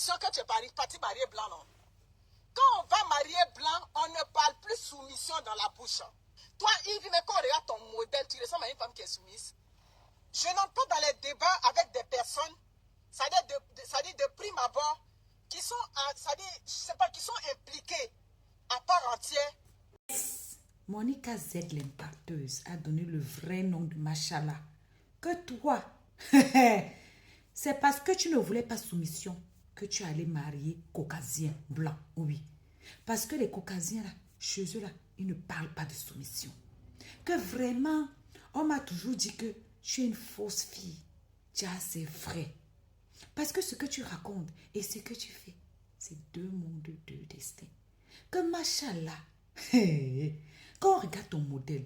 soumission que tu es parti marier blanc, non? Quand on va marier blanc, on ne parle plus soumission dans la bouche. Toi, Yves, mais quand on regarde ton modèle, tu ressembles à une femme qui est soumise. Je n'entre pas dans les débats avec des personnes, c'est-à-dire de prime abord, qui sont, je sais pas, qui sont impliquées à part entière. Monica Z, l'impacteuse, a donné le vrai nom de Machala. Que toi, c'est parce que tu ne voulais pas soumission que tu allais marier caucasien blanc, oui. Parce que les caucasiens, là, chez eux, là, ils ne parlent pas de soumission. Que vraiment, on m'a toujours dit que tu es une fausse fille. Tiens, c'est vrai. Parce que ce que tu racontes et ce que tu fais, c'est deux mondes, deux destins. Que machallah, quand on regarde ton modèle,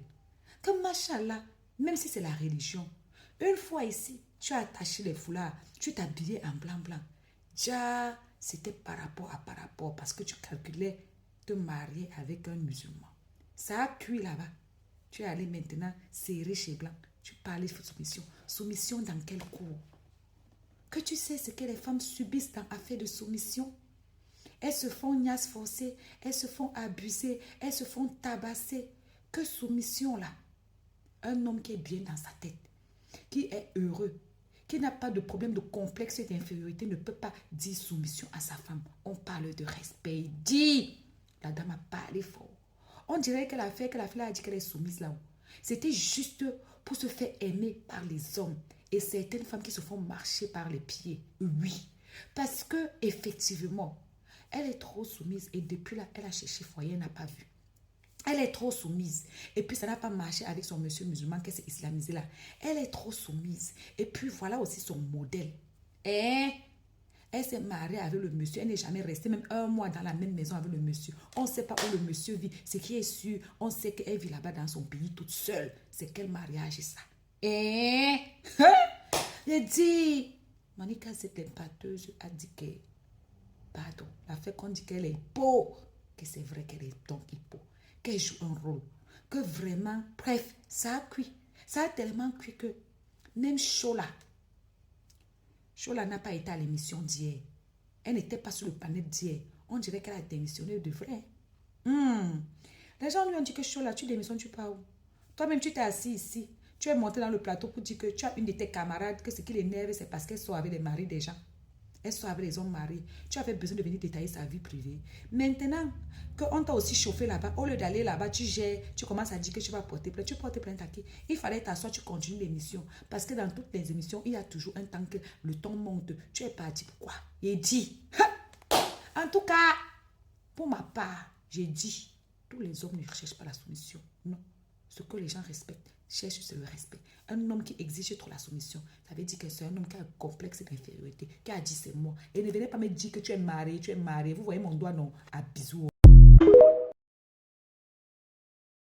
que machallah, même si c'est la religion, une fois ici, tu as attaché les foulards, tu t'habillais en blanc. Déjà, c'était par rapport, parce que tu calculais te marier avec un musulman. Ça a cuit là-bas. Tu es allé maintenant serrer chez blanc. Tu parlais de soumission. Soumission dans quel cours? Que tu sais ce que les femmes subissent dans affaire de soumission? Elles se font niasse forcée, elles se font abuser, elles se font tabasser. Que soumission là? Un homme qui est bien dans sa tête, qui est heureux, qui n'a pas de problème de complexe et d'infériorité ne peut pas dire soumission à sa femme. On parle de respect. Dis! La dame a parlé fort. On dirait que la fille a dit qu'elle est soumise là-haut. C'était juste pour se faire aimer par les hommes. Et certaines femmes qui se font marcher par les pieds. Oui. Parce que effectivement, elle est trop soumise. Et depuis là, elle a cherché foyer, elle n'a pas vu. Elle est trop soumise. Et puis, ça n'a pas marché avec son monsieur musulman qui s'est islamisé là. Elle est trop soumise. Et puis, voilà aussi son modèle. Elle s'est mariée avec le monsieur. Elle n'est jamais restée même un mois dans la même maison avec le monsieur. On ne sait pas où le monsieur vit. Ce qui est sûr, on sait qu'elle vit là-bas dans son pays toute seule. C'est quel mariage est ça? J'ai dit, Monica, cette impacteuse, a dit que, pardon, la fait qu'on dit qu'elle est beau, que c'est vrai qu'elle est donc beau, qu'elle joue un rôle, que vraiment, bref, ça a cuit. Ça a tellement cuit que même Chola n'a pas été à l'émission d'hier. Elle n'était pas sur le panel d'hier. On dirait qu'elle a démissionné de vrai. Les gens lui ont dit que Chola, tu démissionnes, tu pars où? Toi-même, tu t'es assis ici. Tu es monté dans le plateau pour dire que tu as une de tes camarades, que ce qui l'énerve, c'est parce qu'elle sort avec les maris des gens. Elle sort avec les hommes mariés. Tu avais besoin de venir détailler sa vie privée. Maintenant qu'on t'a aussi chauffé là-bas, au lieu d'aller là-bas, tu gères, tu commences à dire que tu vas porter plainte. Tu portes plainte à qui? Il fallait t'asseoir, tu continues l'émission. Parce que dans toutes les émissions, il y a toujours un temps que le ton monte. Tu es parti pour quoi? Et dit. En tout cas, pour ma part, j'ai dit, tous les hommes ne cherchent pas la soumission. Non. Ce que les gens respectent, cherchent, c'est le respect. Un homme qui exige trop la soumission, ça veut dire que c'est un homme qui a un complexe d'infériorité, qui a dit c'est moi. Et ne venez pas me dire que tu es marié. Vous voyez mon doigt, non? À bisous.